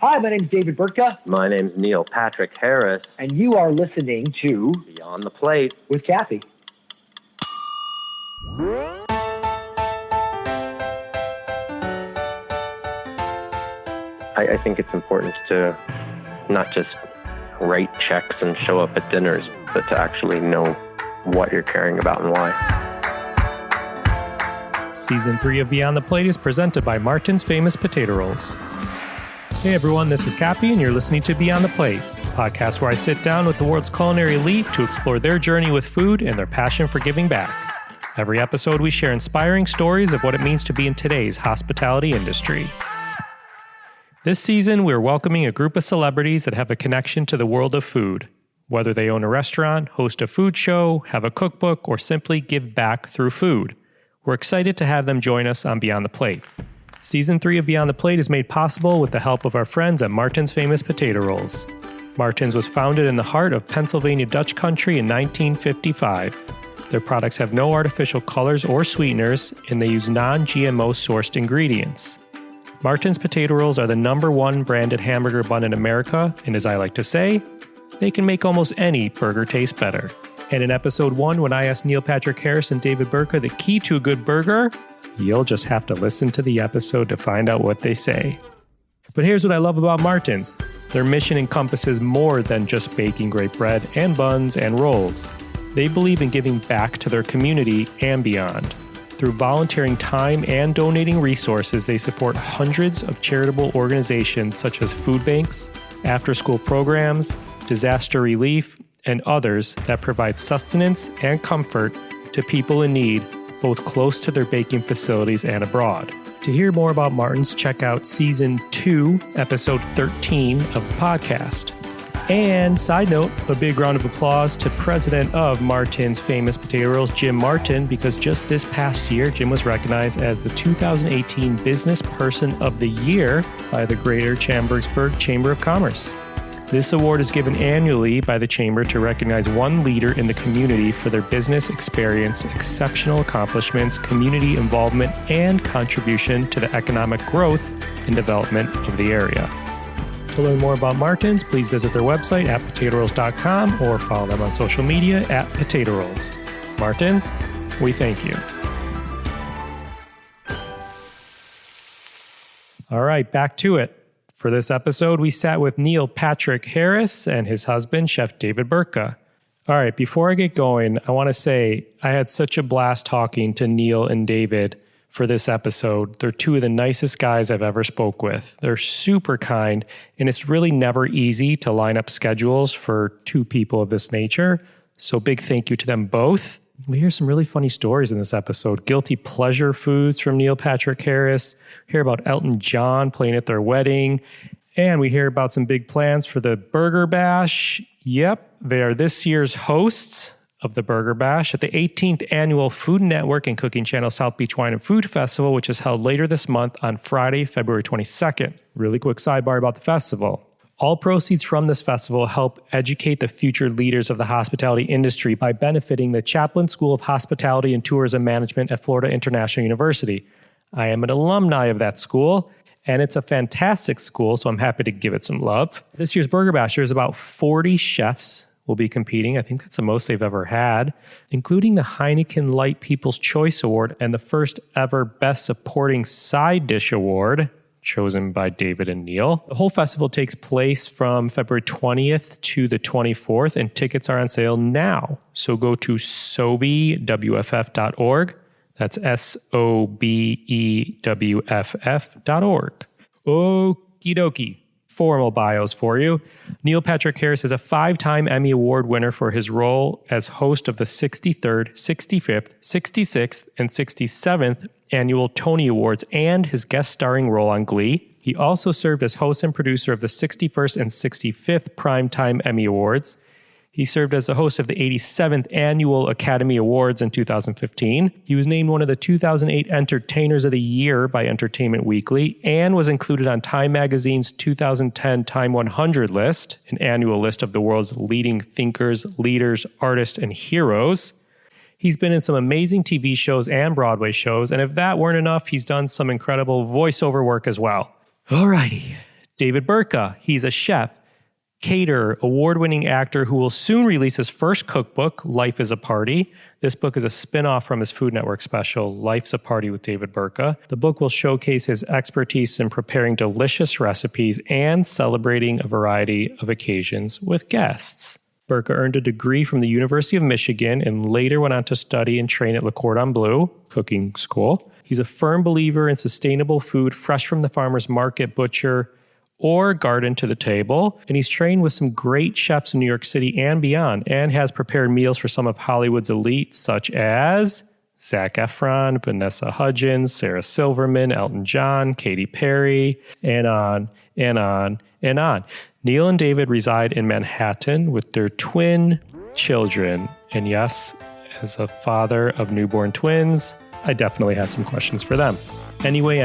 Hi, my name's David Burtka. My name's Neil Patrick Harris. And you are listening to Beyond the Plate with Kathy. I think it's important to not just write checks and show up at dinners, but to actually know what you're caring about and why. Season 3 of Beyond the Plate is presented by Martin's Famous Potato Rolls. Hey everyone, this is Cappy, and you're listening to Beyond the Plate, a podcast where I sit down with the world's culinary elite to explore their journey with food and their passion for giving back. Every episode, we share inspiring stories of what it means to be in today's hospitality industry. This season, we're welcoming a group of celebrities that have a connection to the world of food. Whether they own a restaurant, host a food show, have a cookbook, or simply give back through food. We're excited to have them join us on Beyond the Plate. Season 3 of Beyond the Plate is made possible with the help of our friends at Martin's Famous Potato Rolls. Martin's was founded in the heart of Pennsylvania Dutch country in 1955. Their products have no artificial colors or sweeteners, and they use non-GMO sourced ingredients. Martin's Potato Rolls are the #1 branded hamburger bun in America, and as I like to say, they can make almost any burger taste better. And in episode 1, when I asked Neil Patrick Harris and David Burtka the key to a good burger, you'll just have to listen to the episode to find out what they say. But here's what I love about Martin's. Their mission encompasses more than just baking great bread and buns and rolls. They believe in giving back to their community and beyond. Through volunteering time and donating resources, they support hundreds of charitable organizations such as food banks, after-school programs, disaster relief, and others that provide sustenance and comfort to people in need, both close to their baking facilities and abroad. To hear more about Martin's, check out Season 2, Episode 13 of the podcast. And side note, a big round of applause to President of Martin's Famous Potato Rolls, Jim Martin, because just this past year, Jim was recognized as the 2018 Business Person of the Year by the Greater Chambersburg Chamber of Commerce. This award is given annually by the Chamber to recognize one leader in the community for their business experience, exceptional accomplishments, community involvement, and contribution to the economic growth and development of the area. To learn more about Martin's, please visit their website at potatorolls.com or follow them on social media at Potato Rolls. Martin's, we thank you. All right, back to it. For this episode, we sat with Neil Patrick Harris and his husband, Chef David Burtka. All right, before I get going, I want to say I had such a blast talking to Neil and David for this episode. They're two of the nicest guys I've ever spoke with. They're super kind, and it's really never easy to line up schedules for two people of this nature. So big thank you to them both. We hear some really funny stories in this episode. Guilty pleasure foods from Neil Patrick Harris. We hear about Elton John playing at their wedding. And we hear about some big plans for the Burger Bash. Yep, they are this year's hosts of the Burger Bash at the 18th Annual Food Network and Cooking Channel South Beach Wine and Food Festival, which is held later this month on Friday, February 22nd. Really quick sidebar about the festival. All proceeds from this festival help educate the future leaders of the hospitality industry by benefiting the Chaplin School of Hospitality and Tourism Management at Florida International University. I am an alumni of that school, and it's a fantastic school, so I'm happy to give it some love. This year's Burger Bash, there's about 40 chefs will be competing. I think that's the most they've ever had, including the Heineken Light People's Choice Award and the first ever Best Supporting Side Dish Award, chosen by David and Neil. The whole festival takes place from February 20th to the 24th, and tickets are on sale now. So go to sobewff.org. That's SOBEWFF.org. Okie dokie. Formal bios for you. Neil Patrick Harris is a 5-time Emmy Award winner for his role as host of the 63rd, 65th, 66th, and 67th Annual Tony Awards and his guest starring role on Glee. He also served as host and producer of the 61st and 65th Primetime Emmy Awards. He served as the host of the 87th Annual Academy Awards in 2015. He was named one of the 2008 Entertainers of the Year by Entertainment Weekly and was included on Time Magazine's 2010 Time 100 list, an annual list of the world's leading thinkers, leaders, artists, and heroes. He's been in some amazing TV shows and Broadway shows, and if that weren't enough, he's done some incredible voiceover work as well. Alrighty, David Burtka, he's a chef, caterer, award-winning actor who will soon release his first cookbook, Life is a Party. This book is a spin-off from his Food Network special, Life's a Party with David Burtka. The book will showcase his expertise in preparing delicious recipes and celebrating a variety of occasions with guests. Burtka earned a degree from the University of Michigan and later went on to study and train at Le Cordon Bleu cooking school. He's a firm believer in sustainable food, fresh from the farmer's market, butcher, or garden to the table. And he's trained with some great chefs in New York City and beyond, and has prepared meals for some of Hollywood's elites, such as Zac Efron, Vanessa Hudgens, Sarah Silverman, Elton John, Katy Perry, and on and on and on. Neil and David reside in Manhattan with their twin children. And yes, as a father of newborn twins, I definitely had some questions for them. Anyway,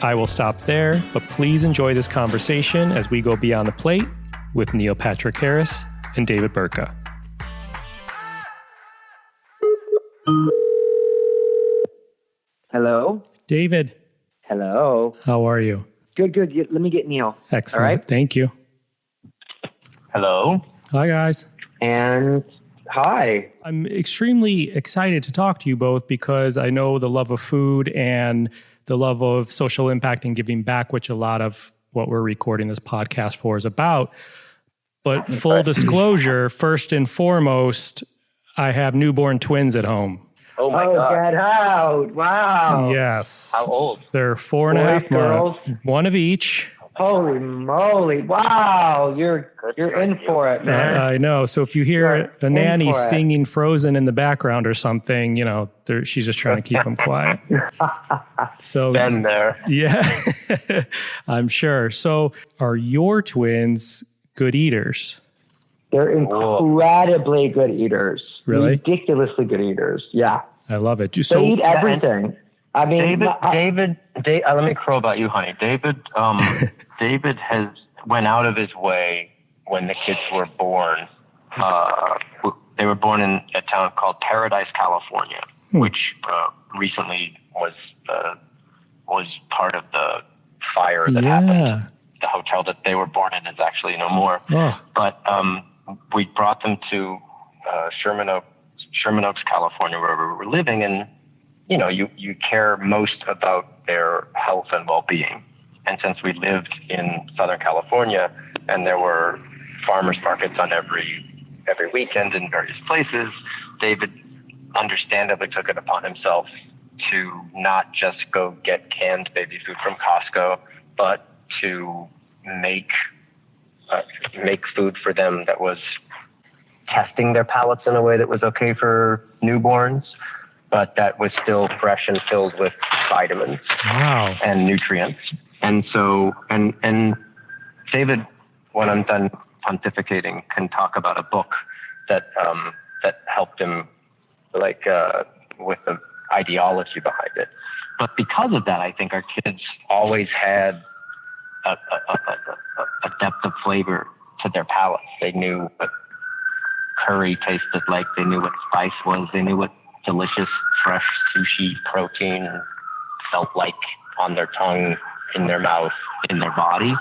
I will stop there, but please enjoy this conversation as we go beyond the plate with Neil Patrick Harris and David Burtka. Hello? David, Hello. how are you? Good. Let me get Neil. Excellent. All right. Thank you. Hello. Hi, guys. And hi. I'm extremely excited to talk to you both because I know the love of food and the love of social impact and giving back, which a lot of what we're recording this podcast for is about. But full disclosure, first and foremost, I have newborn twins at home. Oh my God. Get out. Wow. Yes. How old? They're 4.5 Boys, girls? months. One of each. Holy moly. Wow. You're in for it, man. I know. So if you hear a nanny singing Frozen in the background or something, she's just trying to keep them quiet. So Been there. Yeah, I'm sure. So are your twins good eaters? They're incredibly good eaters. Really? Ridiculously good eaters. Yeah. I love it. They eat everything. I mean, David, let me crow about you, honey. David has went out of his way when the kids were born. They were born in a town called Paradise, California, which recently was part of the fire that happened. The hotel that they were born in is actually no more. Oh. But we brought them to Sherman Oaks, California, where we were living, and you care most about their health and well-being. And since we lived in Southern California and there were farmers markets on every weekend in various places, David understandably took it upon himself to not just go get canned baby food from Costco, but to make food for them that was testing their palates in a way that was okay for newborns, but that was still fresh and filled with vitamins and nutrients. And so, and David, when I'm done pontificating, can talk about a book that helped him, with the ideology behind it. But because of that, I think our kids always had a depth of flavor to their palates. They knew what curry tasted like. They knew what spice was. They knew what delicious, fresh sushi protein felt like on their tongue, in their mouth, in their body.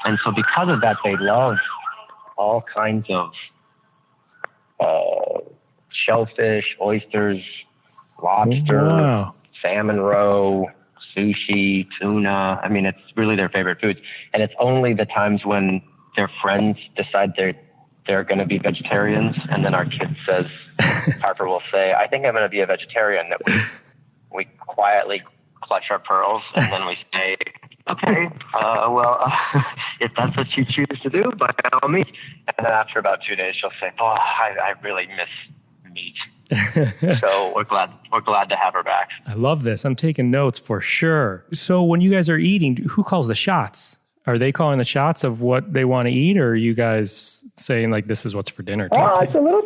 And so because of that, they love all kinds of shellfish, oysters, lobster, salmon roe, sushi, tuna. I mean, it's really their favorite foods. And it's only the times when their friends decide they're going to be vegetarians, and then our kid says, Harper will say, I think I'm going to be a vegetarian, that we quietly clutch our pearls, and then we say, okay, if that's what you choose to do, by all means. And then after about 2 days, she'll say, I really miss meat. So we're glad to have her back. I love this. I'm taking notes for sure. So when you guys are eating, who calls the shots? Are they calling the shots of what they want to eat, or are you guys saying like this is what's for dinner? It's a little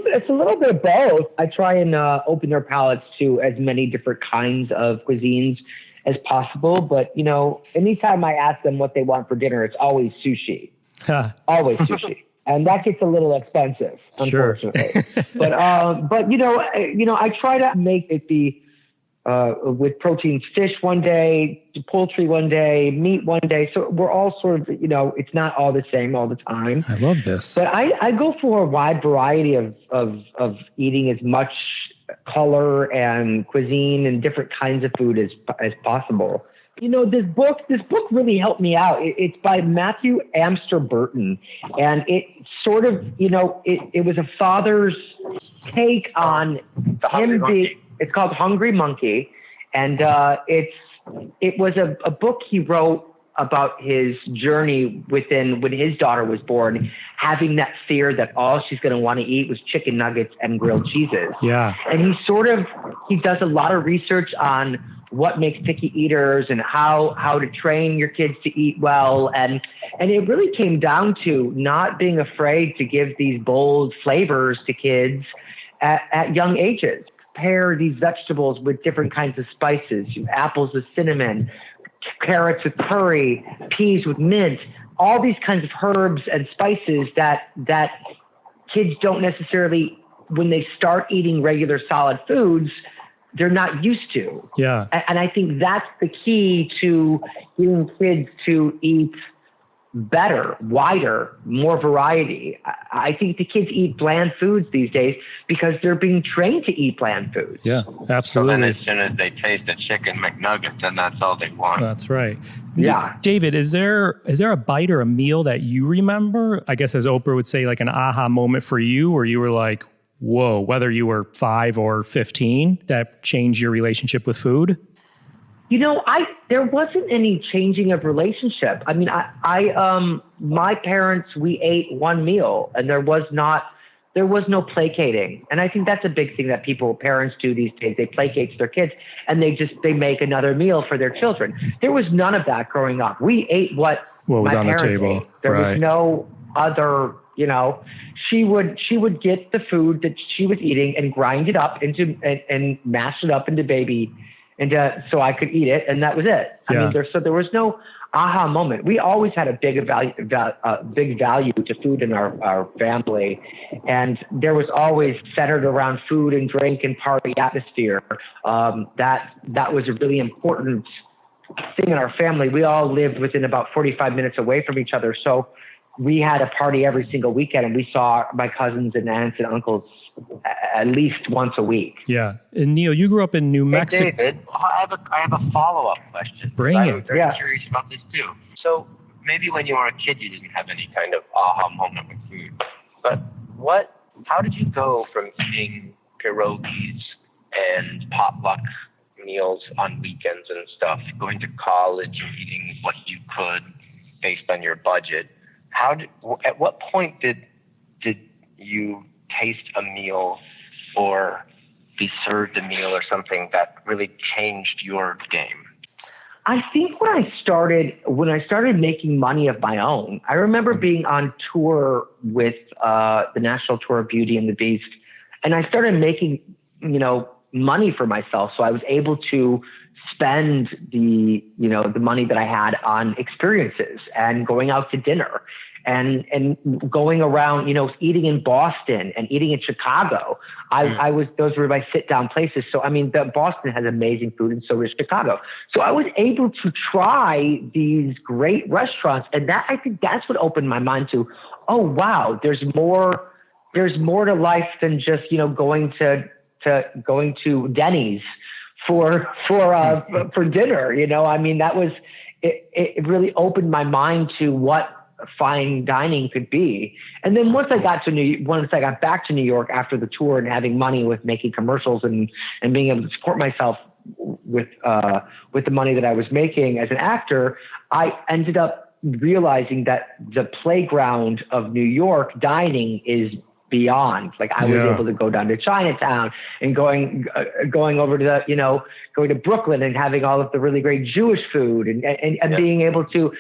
bit of both. I try and open their palates to as many different kinds of cuisines as possible. But anytime I ask them what they want for dinner, it's always sushi. Always sushi. And that gets a little expensive, unfortunately. Sure. but I try to make it be with proteins, fish one day, poultry one day, meat one day. So we're all sort of, it's not all the same all the time. I love this. But I go for a wide variety of eating as much color and cuisine and different kinds of food as possible. This book really helped me out. It's by Matthew Amster Burton. And it sort of, it was a father's take on him being, it's called Hungry Monkey. And it was a book he wrote about his journey when his daughter was born, having that fear that all she's going to want to eat was chicken nuggets and grilled cheeses. Yeah. And he does a lot of research on what makes picky eaters and how to train your kids to eat well. And it really came down to not being afraid to give these bold flavors to kids at young ages. Pair these vegetables with different kinds of spices, apples with cinnamon, carrots with curry, peas with mint, all these kinds of herbs and spices that kids don't necessarily, when they start eating regular solid foods, they're not used to. Yeah. And I think that's the key to getting kids to eat better, wider, more variety. I think the kids eat bland foods these days because they're being trained to eat bland foods. Yeah, absolutely. So then as soon as they taste a chicken McNugget, then that's all they want. That's right. Yeah. David, is there a bite or a meal that you remember, I guess as Oprah would say, like an aha moment for you where you were like, whoa, whether you were 5 or 15, that changed your relationship with food? There wasn't any changing of relationship. I mean, my parents, we ate one meal and there was no placating. And I think that's a big thing that parents do these days. They placate to their kids and they make another meal for their children. There was none of that growing up. We ate what was on the table. Ate. There was no other, she would get the food that she was eating and grind it up and mash it up into baby. And so I could eat it, and that was it. Yeah. I mean, there was no aha moment. We always had a big value to food in our family, and there was always centered around food and drink and party atmosphere. That was a really important thing in our family. We all lived within about 45 minutes away from each other, so we had a party every single weekend, and we saw my cousins and aunts and uncles at least once a week. Yeah. And Neil, you grew up in New Mexico. Hey, David, I have a follow-up question. Bring it. I'm very curious about this too. So maybe when you were a kid, you didn't have any kind of aha moment with food, but how did you go from eating pierogies and potluck meals on weekends and stuff, going to college and eating what you could based on your budget? At what point did you taste a meal or be served a meal or something that really changed your game? I think when I started making money of my own, I remember being on tour with the National Tour of Beauty and the Beast, and I started making, money for myself. So I was able to spend the money that I had on experiences and going out to dinner and going around, eating in Boston and eating in Chicago. Those were my sit down places. So, I mean, Boston has amazing food and so does Chicago. So I was able to try these great restaurants. And I think that's what opened my mind to, oh, wow, there's more to life than just, going to Denny's for dinner. I mean, that was, it really opened my mind to what fine dining could be. And then once I got back to New York after the tour and having money with making commercials and being able to support myself with the money that I was making as an actor, I ended up realizing that the playground of New York dining is beyond. Like I was able to go down to Chinatown and going over to going to Brooklyn and having all of the really great Jewish food and being able to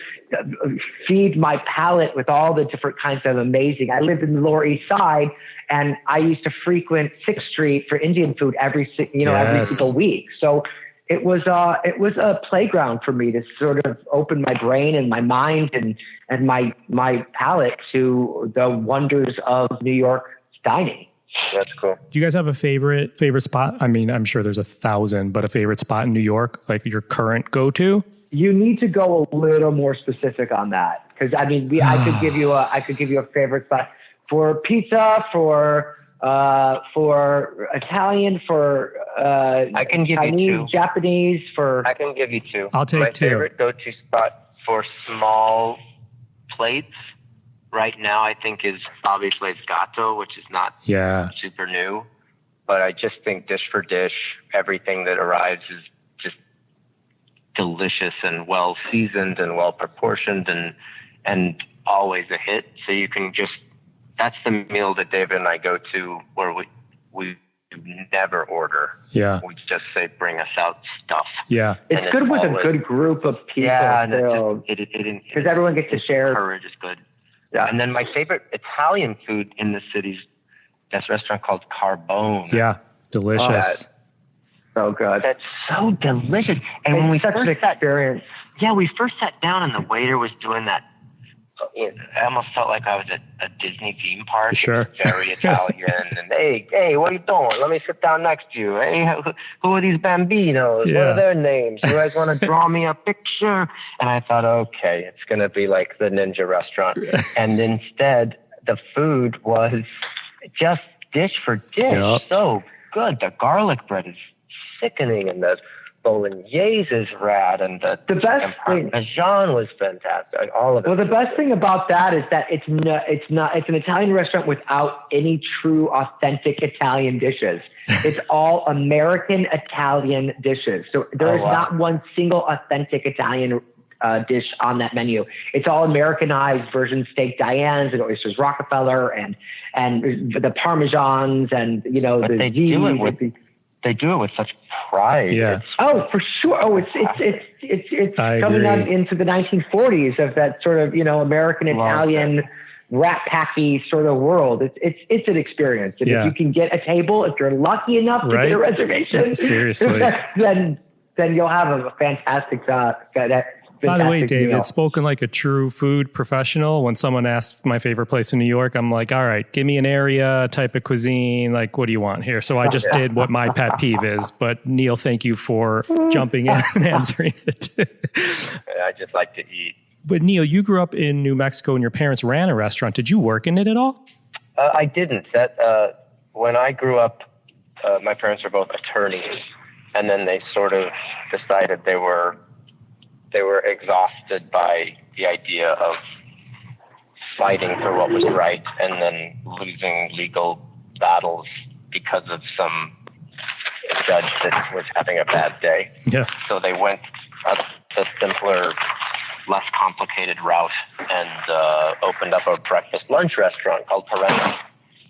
feed my palate with all the different kinds of amazing. I lived in the Lower East Side and I used to frequent 6th Street for Indian food every single week. So it was a playground for me to sort of open my brain and my mind and my palate to the wonders of New York dining. That's cool. Do you guys have a favorite spot? I mean, I'm sure there's 1,000, but a favorite spot in New York, like your current go-to? You need to go a little more specific on that, because I mean, I could give you a favorite spot for pizza, for Italian, for I can give Chinese, you two. Japanese, for I can give you two. I'll take my two. My favorite go-to spot for small plates right now, I think, is obviously Gatto, which is not super new, but I just think dish for dish, everything that arrives is just delicious and well seasoned and well proportioned and always a hit. So you can just, that's the meal that David and I go to where we never order. Yeah. We just say, bring us out stuff. Yeah. It's good with a good group of people. Yeah. Because everyone gets to share. Courage is good. Yeah. And then my favorite Italian food in the city's this restaurant called Carbone. Yeah. Delicious. So good. That's so delicious. And when we such an experience. We first sat down and the waiter was doing that. I almost felt like I was at a Disney theme park. Sure. It was very Italian. And hey, what are you doing? Let me sit down next to you. Hey, who are these bambinos? Yeah. What are their names? You guys want to draw me a picture? And I thought, okay, it's going to be like the ninja restaurant. And instead, the food was just dish for dish. Yep. So good. The garlic bread is sickening, and the bolognese is rad, and the best thing, Parmesan was fantastic. All of it. Well, the best thing about that is that it's an Italian restaurant without any true authentic Italian dishes. It's all American Italian dishes. So there is not one single authentic Italian dish on that menu. It's all Americanized version steak Diane's and oysters Rockefeller and the Parmesans and they do it with such pride. Yeah. For sure. It's coming out into the 1940s of that sort of, American Italian rat packy sort of world. It's an experience. And if you can get a table, if you're lucky enough to get a reservation, seriously, then you'll have a fantastic By the way, David, meal. Spoken like a true food professional. When someone asks my favorite place in New York, I'm like, all right, give me an area, type of cuisine. Like, what do you want here? So I just did what my pet peeve is. But Neil, thank you for jumping in and answering it. I just like to eat. But Neil, you grew up in New Mexico and your parents ran a restaurant. Did you work in it at all? I didn't. When I grew up, my parents were both attorneys, and then they sort of decided they were exhausted by the idea of fighting for what was right and then losing legal battles because of some judge that was having a bad day. Yeah. So they went the simpler, less complicated route and opened up a breakfast lunch restaurant called Parenti.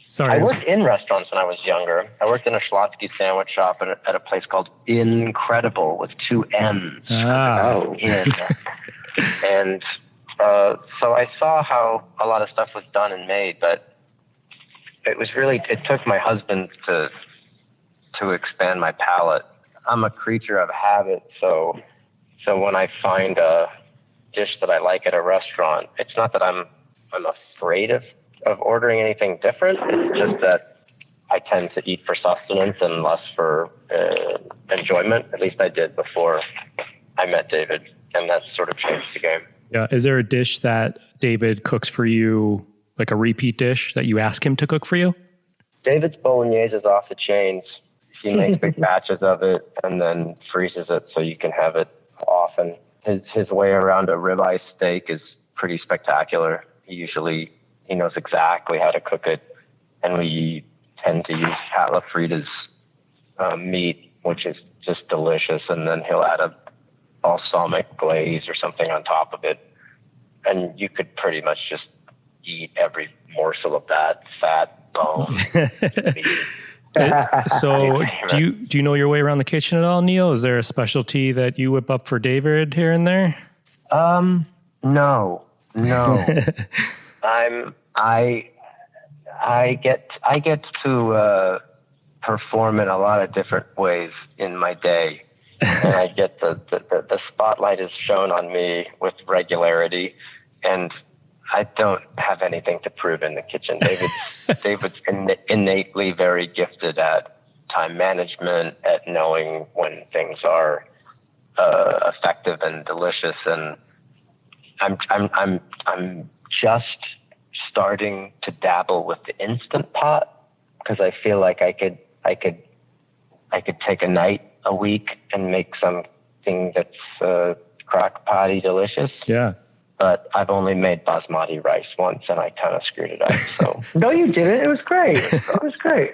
Sorry. I worked in restaurants when I was younger. I worked in a Schlotsky sandwich shop at a place called Incredible with 2 M's. And so I saw how a lot of stuff was done and made, but it took my husband to expand my palate. I'm a creature of habit, so when I find a dish that I like at a restaurant, it's not that I'm afraid of ordering anything different. It's just that I tend to eat for sustenance and less for enjoyment. At least I did before I met David, and that sort of changed the game. Yeah. Is there a dish that David cooks for you, like a repeat dish that you ask him to cook for you? David's bolognese is off the chains. He makes big batches of it and then freezes it so you can have it often. His way around a ribeye steak is pretty spectacular. He knows exactly how to cook it, and we tend to use Patla Frida's meat, which is just delicious, and then he'll add a balsamic glaze or something on top of it, and you could pretty much just eat every morsel of that fat bone. So do you know your way around the kitchen at all, Neil? Is there a specialty that you whip up for David here and there? No. I get to perform in a lot of different ways in my day, and I get the spotlight is shown on me with regularity, and I don't have anything to prove in the kitchen. David's innately very gifted at time management, at knowing when things are effective and delicious. And I'm just starting to dabble with the Instant Pot, because I feel like I could take a night a week and make something that's crock potty delicious. Yeah. But I've only made basmati rice once, and I kind of screwed it up. So no, you didn't. It was great. It was great.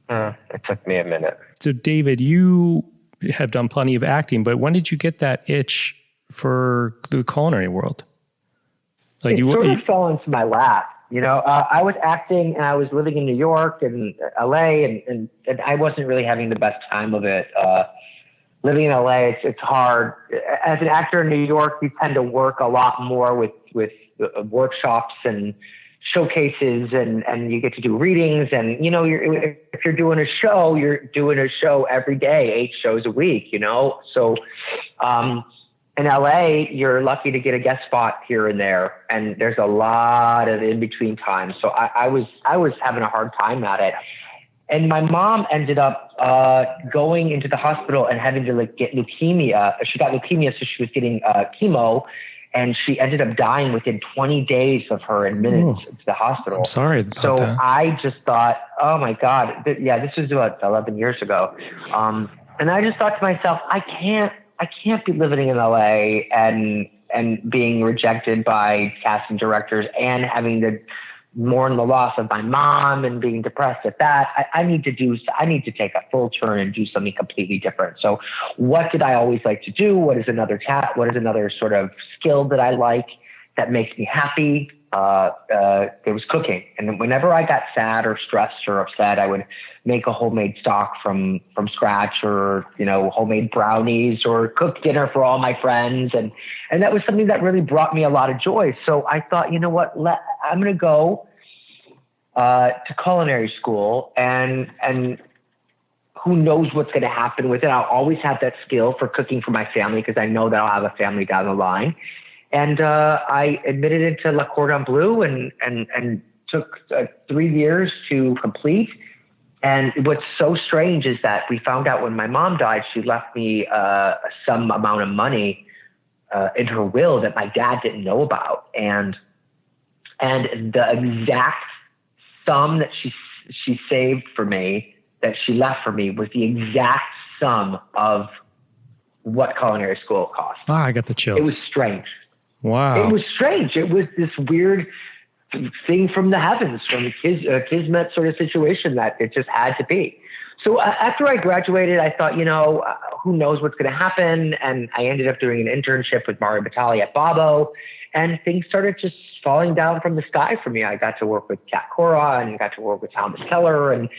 It took me a minute. So, David, you have done plenty of acting, but when did you get that itch for the culinary world? Like, it sort of fell into my lap. You know, I was acting, and I was living in New York and LA, and I wasn't really having the best time of it. Living in LA, it's hard. As an actor in New York, you tend to work a lot more with workshops and showcases, and you get to do readings. And, you know, if you're doing a show, you're doing a show every day, 8 shows a week, you know? So in LA, you're lucky to get a guest spot here and there. And there's a lot of in-between time. So I was having a hard time at it. And my mom ended up going into the hospital and having to get leukemia. She got leukemia, so she was getting chemo, and she ended up dying within 20 days of her admittance to the hospital. I'm sorry about that. I just thought, oh my God, this was about 11 years ago. And I just thought to myself, I can't be living in LA and being rejected by casting directors and having to mourn the loss of my mom and being depressed at that. I need to take a full turn and do something completely different. So what did I always like to do? What is another sort of skill that I like that makes me happy? There was cooking. And whenever I got sad or stressed or upset, I would make a homemade stock from scratch, or, you know, homemade brownies, or cook dinner for all my friends. And that was something that really brought me a lot of joy. So I thought, you know what, I'm going to go to culinary school, and who knows what's going to happen with it. I'll always have that skill for cooking for my family, because I know that I'll have a family down the line. And I admitted into Le Cordon Bleu and took 3 years to complete. And what's so strange is that we found out when my mom died, she left me some amount of money in her will that my dad didn't know about. And the exact sum that she saved for me, that she left for me, was the exact sum of what culinary school cost. Ah, I got the chills. It was strange. Wow. It was strange. It was this weird thing from the heavens, from a kismet sort of situation that it just had to be. So after I graduated, I thought, you know, who knows what's going to happen? And I ended up doing an internship with Mario Batali at Babbo, and things started just falling down from the sky for me. I got to work with Kat Cora, and got to work with Thomas Keller, and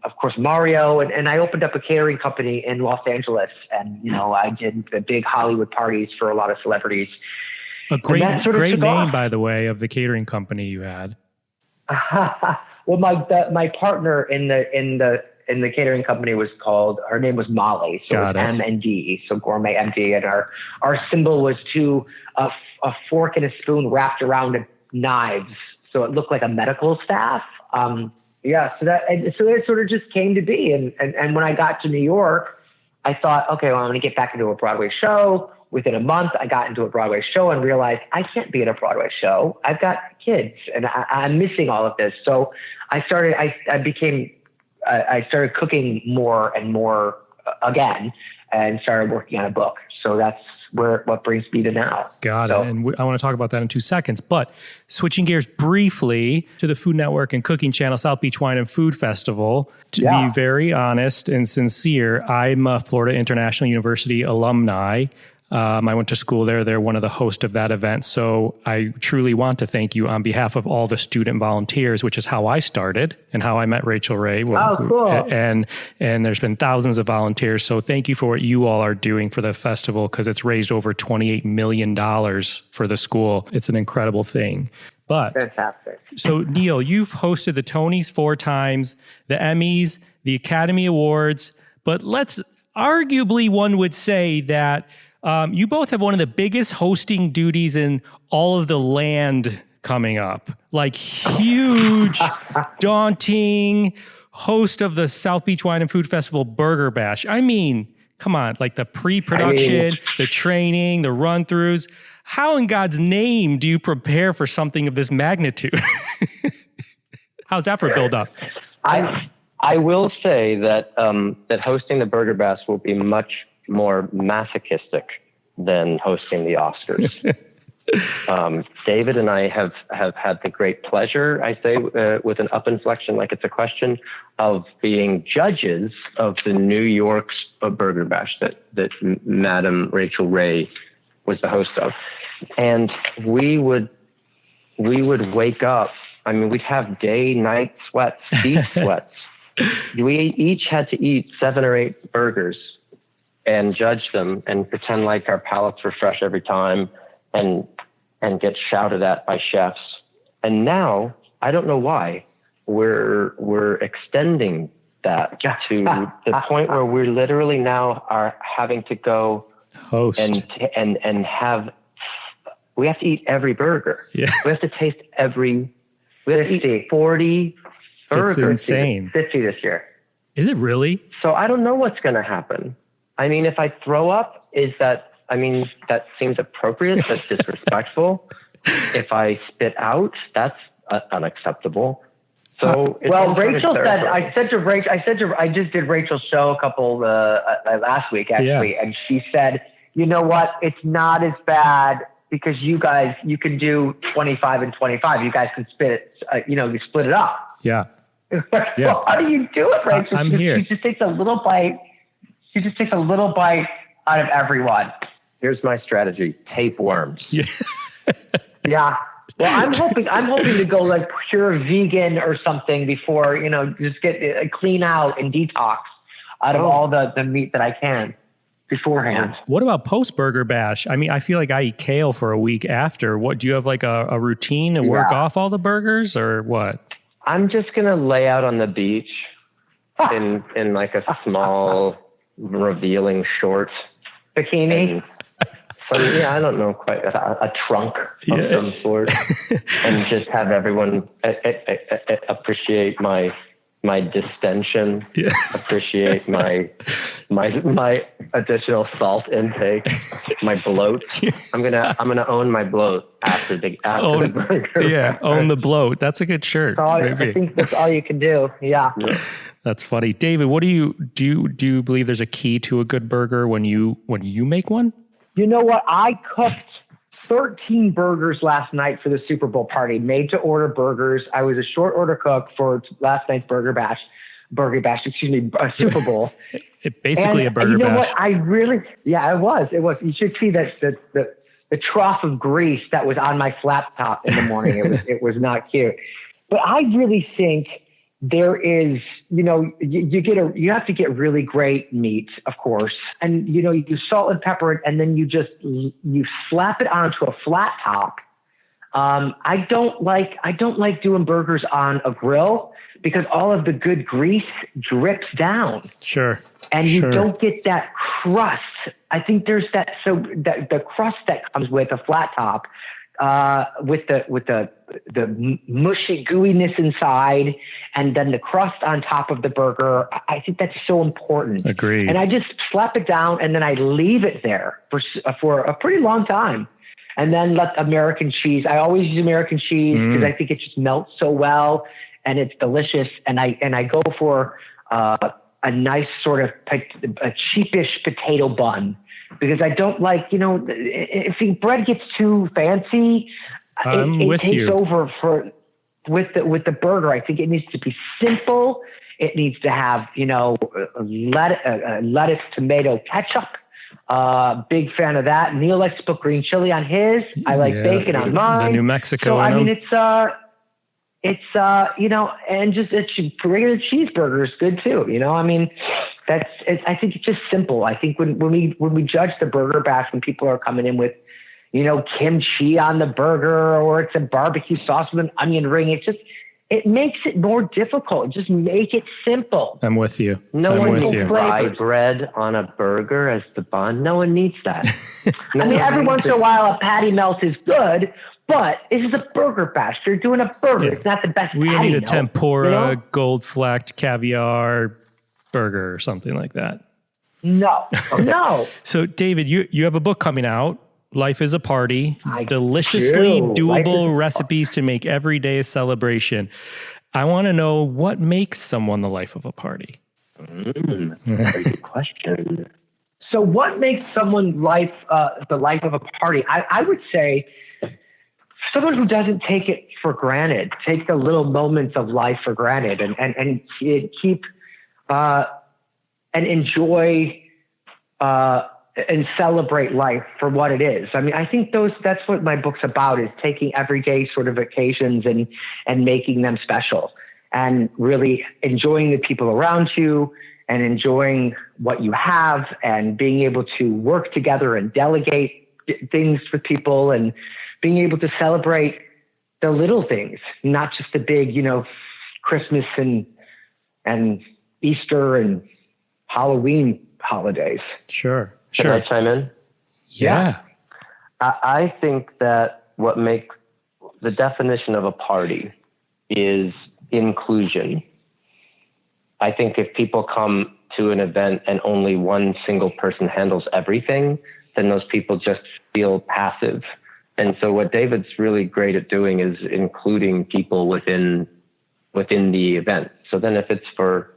of course Mario, and I opened up a catering company in Los Angeles, and, you know, I did the big Hollywood parties for a lot of celebrities. A great name, by the way, of the catering company you had. Well, my partner in the catering company her name was Molly, so M&D, so Gourmet MD, and our symbol was a fork and a spoon wrapped around knives, so it looked like a medical staff. So it sort of just came to be, and when I got to New York, I thought, okay, well, I'm going to get back into a Broadway show. Within a month, I got into a Broadway show and realized I can't be in a Broadway show. I've got kids, and I'm missing all of this. So I started cooking more and more again, and started working on a book. So that's what brings me to now. Got it. And I want to talk about that in 2 seconds. But switching gears briefly to the Food Network and Cooking Channel, South Beach Wine and Food Festival. To be very honest and sincere, I'm a Florida International University alumni. I went to school there. They're one of the hosts of that event. So I truly want to thank you on behalf of all the student volunteers, which is how I started and how I met Rachel Ray. Cool. And there's been thousands of volunteers. So thank you for what you all are doing for the festival, because it's raised over $28 million for the school. It's an incredible thing. But fantastic. So Neil, you've hosted the Tonys 4 times, the Emmys, the Academy Awards, but arguably one would say that You both have one of the biggest hosting duties in all of the land coming up. Like huge, daunting host of the South Beach Wine and Food Festival Burger Bash. I mean, come on, like the pre-production, the training, the run-throughs. How in God's name do you prepare for something of this magnitude? How's that for build up? I will say that that hosting the Burger Bash will be much more masochistic than hosting the Oscars. David and I have had the great pleasure, I say, with an up inflection, like it's a question, of being judges of the New York's Burger Bash that Madam Rachel Ray was the host of. And we would wake up. I mean, we'd have day, night sweats, feet sweats. We each had to eat 7 or 8 burgers and judge them and pretend like our palates were fresh every time and get shouted at by chefs. And now, I don't know why, we're extending that to the point where we're literally now are having to go host and have, we have to eat every burger. Yeah. We have to taste we have to eat 40 burgers. It's insane. 50 this year. Is it really? So I don't know what's going to happen. I mean, if I throw up, that seems appropriate. That's disrespectful. If I spit out, that's unacceptable. So, Rachel said, I just did Rachel's show a couple, last week actually. Yeah. And she said, you know what? It's not as bad because you guys, you can do 25 and 25. You guys can split it, you split it up. Yeah. Well, how do you do it, Rachel? I'm here. She just takes a little bite. She just takes a little bite out of everyone. Here's my strategy: tapeworms. Yeah. Yeah. Well, I'm hoping to go like pure vegan or something before, just get clean out and detox out of all the meat that I can beforehand. What about post Burger Bash? I mean, I feel like I eat kale for a week after. What do you have, like a routine to work off all the burgers or what? I'm just gonna lay out on the beach in like a small revealing short bikini. I don't know, quite a trunk of some sort, and just have everyone appreciate my distension, appreciate my additional salt intake, my bloat. I'm gonna own my bloat after the burger. Yeah, own the bloat. That's a good shirt. I think that's all you can do. Yeah. That's funny, David. What do you believe there's a key to a good burger when you make one? You know what? I cooked 13 burgers last night for the Super Bowl party, made to order burgers. I was a short order cook for last night's Super Bowl. Basically a burger bash. You know what? It was. You should see that the trough of grease that was on my flat top in the morning. It was not cute. But I really think there is, you have to get really great meat, of course. And, you salt and pepper it, and then you slap it onto a flat top. I don't like doing burgers on a grill because all of the good grease drips down. Sure. And you don't get that crust. I think there's the crust that comes with a flat top, with the mushy gooiness inside, and then the crust on top of the burger. I think that's so important. Agreed. And I just slap it down, and then I leave it there for a pretty long time, and then let American cheese. I always use American cheese because I think it just melts so well, and it's delicious. And I go for a nice sort of a cheapish potato bun. Because I don't like, if the bread gets too fancy, it takes over with the burger. I think it needs to be simple. It needs to have, lettuce, tomato, ketchup. Big fan of that. Neil likes to put green chili on his. I like bacon on mine. The New Mexico. So, I mean, and just regular cheeseburger is good too. I mean, I think it's just simple. I think when we judge the Burger Bash, when people are coming in with, kimchi on the burger, or it's a barbecue sauce with an onion ring, it makes it more difficult. Just make it simple. I'm with you. No one needs rye bread on a burger as the bun. No one needs that. I mean, every once in a while, a patty melt is good, but this is a burger bash. You're doing a burger. Yeah. It's not the best we patty need a melt, tempura, gold-flecked caviar burger or something like that. No. So, David, you have a book coming out. Life is a Party, deliciously doable recipes to make every day a celebration. I want to know what makes someone the life of a party. Very good question. So what makes someone the life of a party? I would say someone who doesn't take it for granted, take the little moments of life for granted and keep and enjoy and celebrate life for what it is. I mean, I think that's what my book's about, is taking everyday sort of occasions and making them special, and really enjoying the people around you and enjoying what you have, and being able to work together and delegate things with people, and being able to celebrate the little things, not just the big, Christmas and Easter and Halloween holidays. Sure. Can I chime in? Yeah. I think that what makes the definition of a party is inclusion. I think if people come to an event and only one single person handles everything, then those people just feel passive. And so what David's really great at doing is including people within the event. So then if it's for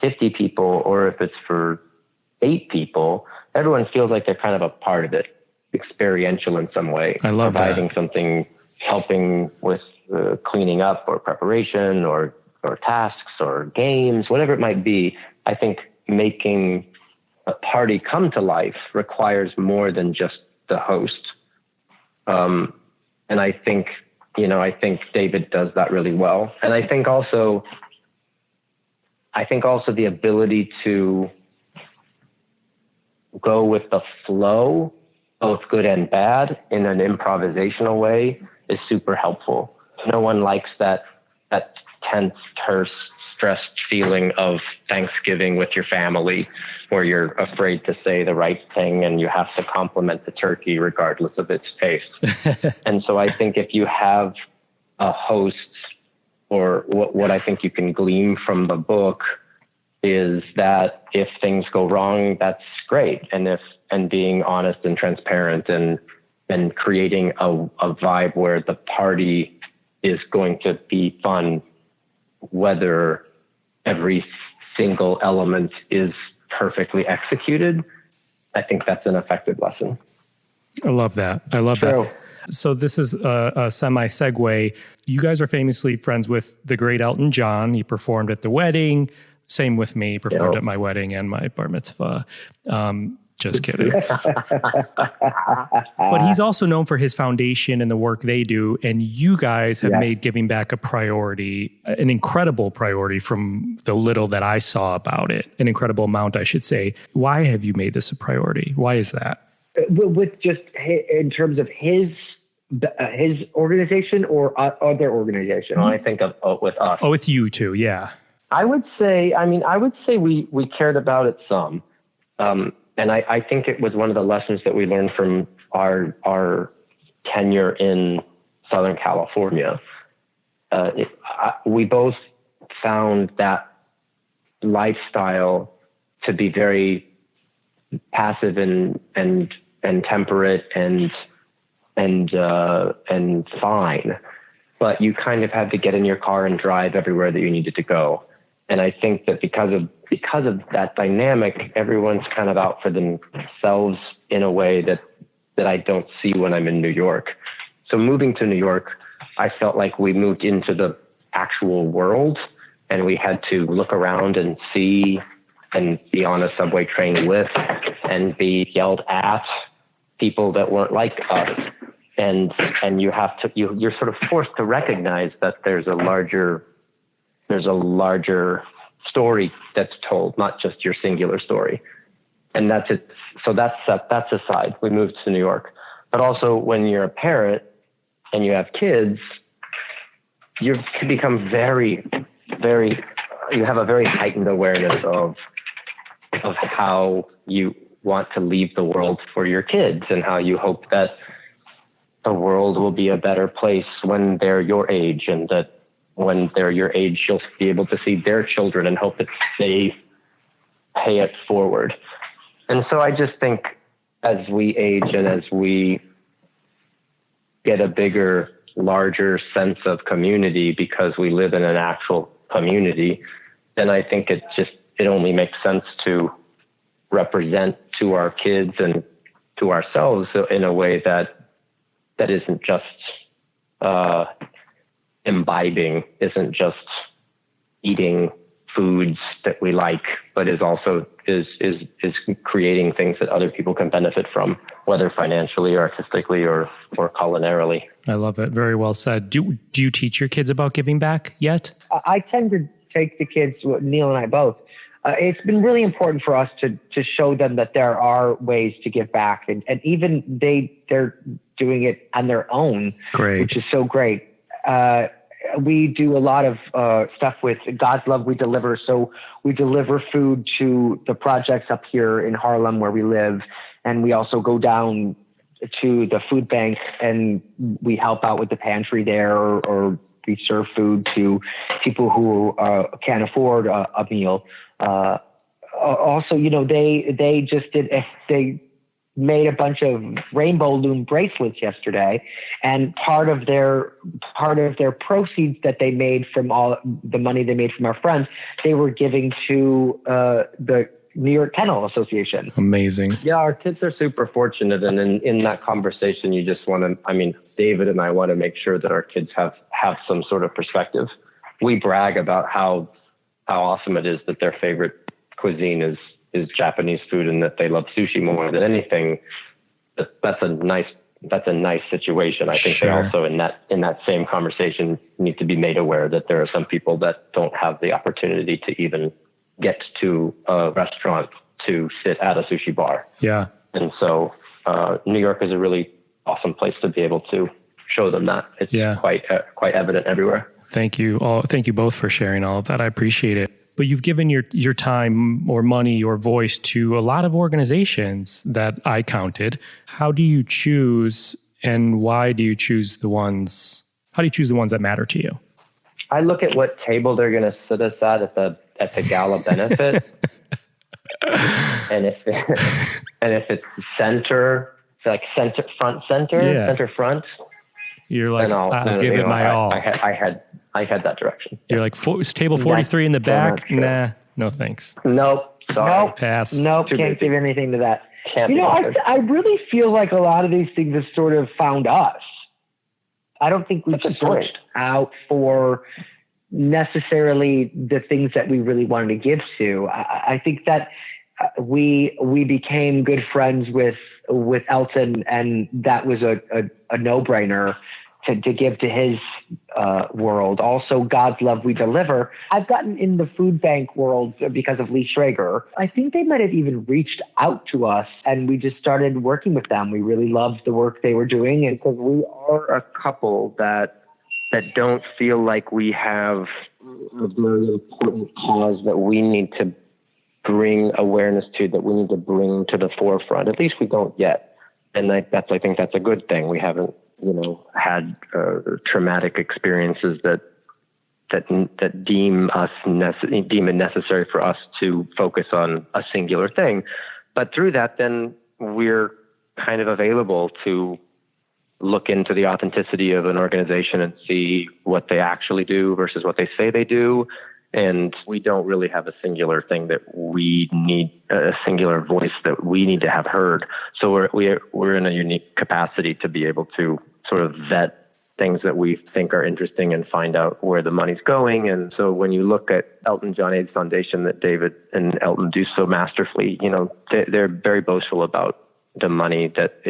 50 people, or if it's for 8 people, everyone feels like they're kind of a part of it, experiential in some way. I love providing that. Something, helping with cleaning up or preparation or tasks or games, whatever it might be. I think making a party come to life requires more than just the host. And I think David does that really well. And I think also the ability to go with the flow, both good and bad, in an improvisational way is super helpful. No one likes that tense, terse, stressed feeling of Thanksgiving with your family, where you're afraid to say the right thing and you have to compliment the turkey regardless of its taste. And so I think if you have a host, or what I think you can glean from the book is that if things go wrong, that's great. And being honest and transparent and creating a vibe where the party is going to be fun, whether every single element is perfectly executed. I think that's an effective lesson. I love that. So this is a semi-segue. You guys are famously friends with the great Elton John. He performed at the wedding. Same with me. Performed at my wedding and my bar mitzvah. Just kidding. But he's also known for his foundation and the work they do. And you guys have made giving back a priority, an incredible priority from the little that I saw about it. An incredible amount, I should say. Why have you made this a priority? Why is that? With just in terms of his organization or other organizations? I think of with us. Oh, with you too, yeah. I would say we cared about it some. And I think it was one of the lessons that we learned from our tenure in Southern California. We both found that lifestyle to be very passive and temperate and fine, but you kind of had to get in your car and drive everywhere that you needed to go. And I think that because of that dynamic, everyone's kind of out for themselves in a way that I don't see when I'm in New York. So moving to New York, I felt like we moved into the actual world, and we had to look around and see and be on a subway train with and be yelled at people that weren't like us. And you're sort of forced to recognize that there's a larger story that's told, not just your singular story. And that's it. So that's aside. We moved to New York. But also when you're a parent and you have kids, you can become very, very, you have a very heightened awareness of how you want to leave the world for your kids and how you hope that the world will be a better place when they're your age, and that when they're your age, you'll be able to see their children and hope that they pay it forward. And so I just think as we age and as we get a bigger, larger sense of community because we live in an actual community, then I think it only makes sense to represent to our kids and to ourselves in a way that isn't just imbibing, isn't just eating foods that we like, but is also is creating things that other people can benefit from, whether financially or artistically or culinarily. I love it. Very well said. Do you teach your kids about giving back yet? I tend to take the kids, Neil and I both. It's been really important for us to show them that there are ways to give back, and even they're doing it on their own, great. Which is so great. We do a lot of stuff with God's Love We Deliver. So we deliver food to the projects up here in Harlem where we live. And we also go down to the food bank and we help out with the pantry there, or we serve food to people who can't afford a meal. Also, they made a bunch of rainbow loom bracelets yesterday, and part of their proceeds that they made from all the money they made from our friends, they were giving to the New York Kennel Association. Amazing. Yeah, our kids are super fortunate, and in that conversation, you just want to. David and I want to make sure that our kids have some sort of perspective. We brag about how awesome it is that their favorite cuisine is Japanese food, and that they love sushi more than anything. That's a nice situation. I think Sure. They also in that same conversation need to be made aware that there are some people that don't have the opportunity to even get to a restaurant to sit at a sushi bar. Yeah. And so New York is a really awesome place to be able to show them that. It's quite evident everywhere. Thank you all. Thank you both for sharing all of that. I appreciate it. But you've given your time or money or voice to a lot of organizations that I counted. How do you choose, and why do you choose the ones? How do you choose the ones that matter to you? I look at what table they're going to sit us at the gala benefit, and if it's center front. You're like, I'll give it my all. I had that direction. You're like, table 43 in the back? Nah, no thanks. Nope. Sorry. Nope. Pass. Nope. Can't give anything to that. I really feel like a lot of these things have sort of found us. I don't think we've searched out for necessarily the things that we really wanted to give to. I think that we became good friends with Elton, and that was a no-brainer to give to his world. Also, God's Love We Deliver. I've gotten in the food bank world because of Lee Schrager. I think they might have even reached out to us, and we just started working with them. We really loved the work they were doing, and because we are a couple that don't feel like we have a very important cause that we need to bring awareness to, that we need to bring to the forefront. At least we don't yet. And I think that's a good thing. We haven't, had traumatic experiences that deem it necessary for us to focus on a singular thing. But through that, then we're kind of available to look into the authenticity of an organization and see what they actually do versus what they say they do. And we don't really have a singular thing that we need, a singular voice that we need to have heard. So we're in a unique capacity to be able to sort of vet things that we think are interesting and find out where the money's going. And so when you look at Elton John AIDS Foundation that David and Elton do so masterfully, they're very boastful about the money that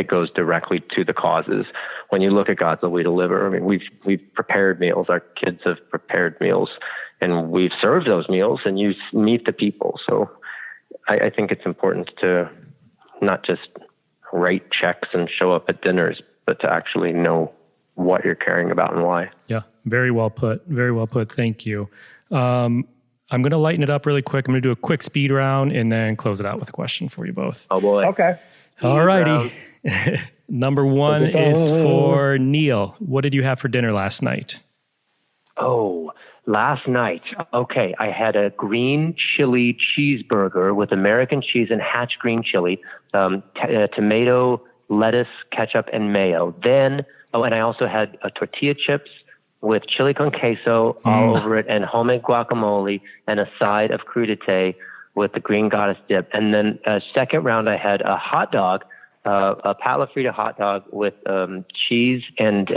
goes directly to the causes. When you look at God's Love We Deliver, we've prepared meals. Our kids have prepared meals, and we've served those meals, and you meet the people. So I think it's important to not just write checks and show up at dinners, but to actually know what you're caring about and why. Yeah, very well put. Very well put. Thank you. I'm going to lighten it up really quick. I'm going to do a quick speed round and then close it out with a question for you both. Oh, boy. Okay. All righty. Number one is for Neil. What did you have for dinner last night? Oh, last night. Okay, I had a green chili cheeseburger with American cheese and Hatch green chili, tomato, lettuce, ketchup, and mayo. Then, and I also had tortilla chips with chili con queso all over it and homemade guacamole and a side of crudité with the green goddess dip. And then second round, I had a hot dog, a pala frita hot dog with cheese and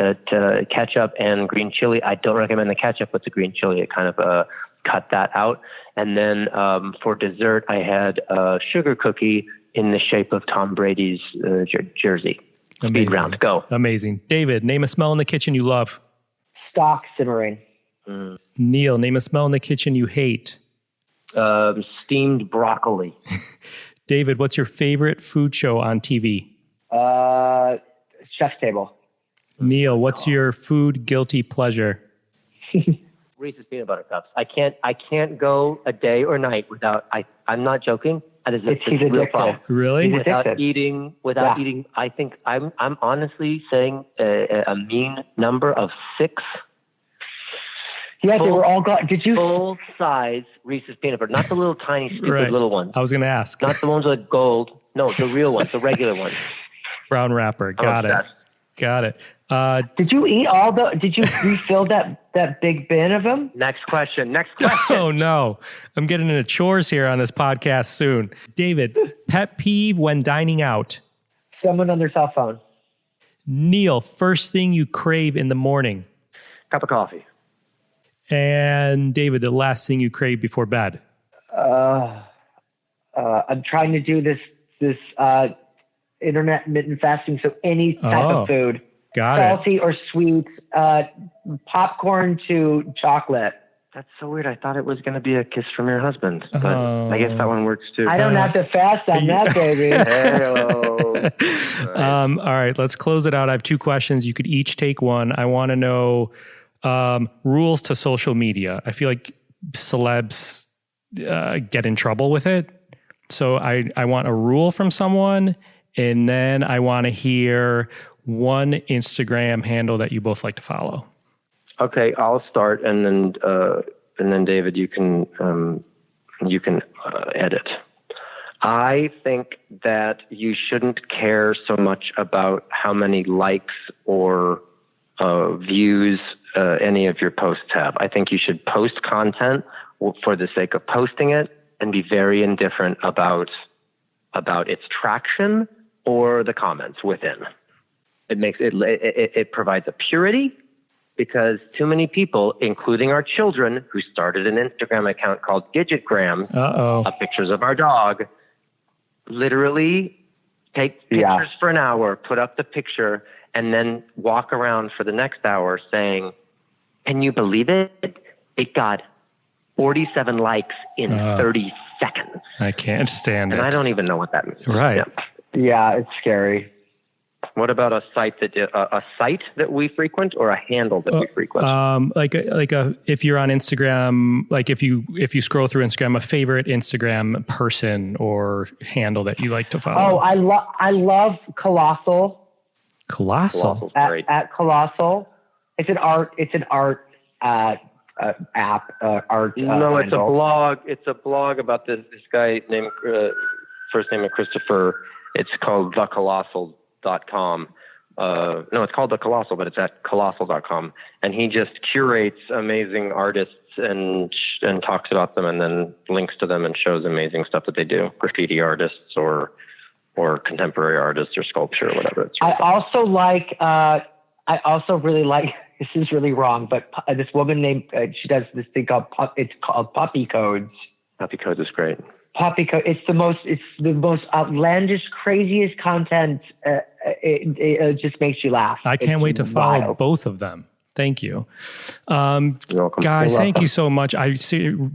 ketchup and green chili. I don't recommend the ketchup with the green chili. It kind of cut that out. And then for dessert, I had a sugar cookie in the shape of Tom Brady's jersey. Speed round, go. Amazing. David, name a smell in the kitchen you love. Stock simmering. Neil, name a smell in the kitchen you hate. Steamed broccoli. David, what's your favorite food show on TV? Chef's Table. Neil, what's your food guilty pleasure? Reese's peanut butter cups. I can't go a day or night without. I'm not joking. It's a real problem. Really? Without eating. I think I'm honestly saying a mean number of 6. Yeah, they were all gone. Did you full size Reese's peanut butter? Not the little tiny stupid little ones. I was going to ask. Not the ones with gold. No, the real ones, the regular ones. Brown wrapper. Got it. Did you eat all the? Did you refill that big bin of them? Next question. Oh no, I'm getting into chores here on this podcast soon. David, pet peeve when dining out. Someone on their cell phone. Neil, first thing you crave in the morning. Cup of coffee. And David, the last thing you crave before bed. I'm trying to do this intermittent fasting, so any type of food. Got salty or sweet, popcorn to chocolate. That's so weird. I thought it was going to be a kiss from your husband, but I guess that one works too. I don't have to fast on that, baby. All right, let's close it out. I have 2 questions. You could each take one. I want to know rules to social media. I feel like celebs get in trouble with it. So I want a rule from someone, and then I want to hear one Instagram handle that you both like to follow. Okay, I'll start, and then David, you can edit. I think that you shouldn't care so much about how many likes or views any of your posts have. I think you should post content for the sake of posting it and be very indifferent about its traction or the comments within. It provides a purity, because too many people, including our children, who started an Instagram account called Gidgetgrams, of pictures of our dog, literally take pictures for an hour, put up the picture, and then walk around for the next hour saying, "Can you believe it? It got 47 likes in 30 seconds." I can't stand it. And I don't even know what that means. Right. Yeah, it's scary. What about a site that we frequent, or a handle that we frequent? If you're on Instagram, like if you scroll through Instagram, a favorite Instagram person or handle that you like to follow. Oh, I love Colossal. Colossal. At Colossal. It's an art app. No, it's a blog. It's a blog about this guy named first name of Christopher. It's called thecolossal.com. No, it's called The Colossal, but it's at colossal.com. And he just curates amazing artists and talks about them, and then links to them and shows amazing stuff that they do. Graffiti artists or contemporary artists or sculpture or whatever. It's really I also really like, this is really wrong, but this woman named, she does this thing called Puppy Codes. Puppy Codes is great. Puppy Code. It's the most outlandish, craziest content. It just makes you laugh. I can't wait to follow both of them. Thank you. You're welcome. Guys, thank you so much. I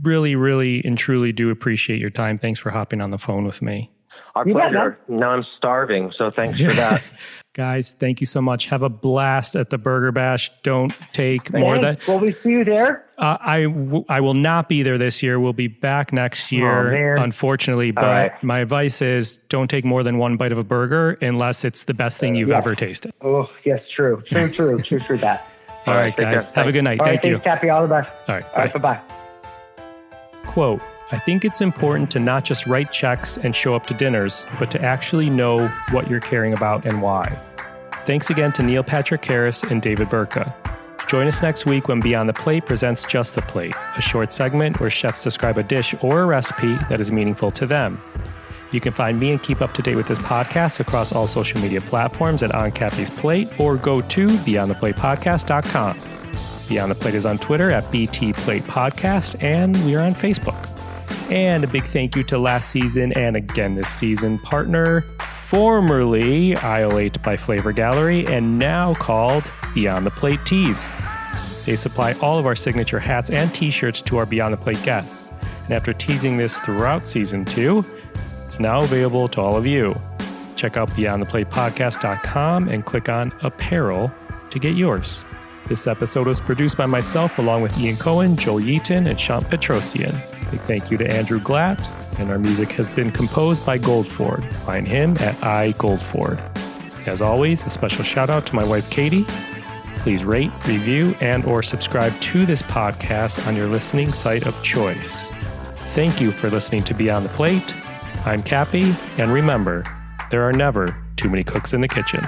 really, really and truly do appreciate your time. Thanks for hopping on the phone with me. Our pleasure. Now I'm starving, so thanks for that. Guys, thank you so much. Have a blast at the Burger Bash. Don't take more than... Will we see you there? I will not be there this year. We'll be back next year, unfortunately. But my advice is don't take more than one bite of a burger unless it's the best thing you've ever tasted. Oh, yes, true that. All right, guys. Have a good night. Thank you. Thanks, Cappy. All the best. All right, bye-bye. Quote, I think it's important to not just write checks and show up to dinners, but to actually know what you're caring about and why. Thanks again to Neil Patrick Harris and David Burtka. Join us next week when Beyond the Plate presents Just the Plate, a short segment where chefs describe a dish or a recipe that is meaningful to them. You can find me and keep up to date with this podcast across all social media platforms at On Cappy's Plate or go to beyondtheplatepodcast.com. Beyond the Plate is on Twitter at BT Plate Podcast, and we are on Facebook. And a big thank you to last season and again this season partner, formerly Aisle 8 by Flavor Gallery and now called Beyond the Plate Tees. They supply all of our signature hats and t-shirts to our Beyond the Plate guests. And after teasing this throughout season 2, it's now available to all of you. Check out beyondtheplatepodcast.com and click on Apparel to get yours. This episode was produced by myself along with Ian Cohen, Joel Yeaton, and Sean Petrosian. Big thank you to Andrew Glatt, and our music has been composed by Goldford. Find him at iGoldford. As always, a special shout out to my wife Katie. Please rate, review, and or subscribe to this podcast on your listening site of choice. Thank you for listening to Beyond the Plate. I'm Cappy, and remember, there are never too many cooks in the kitchen.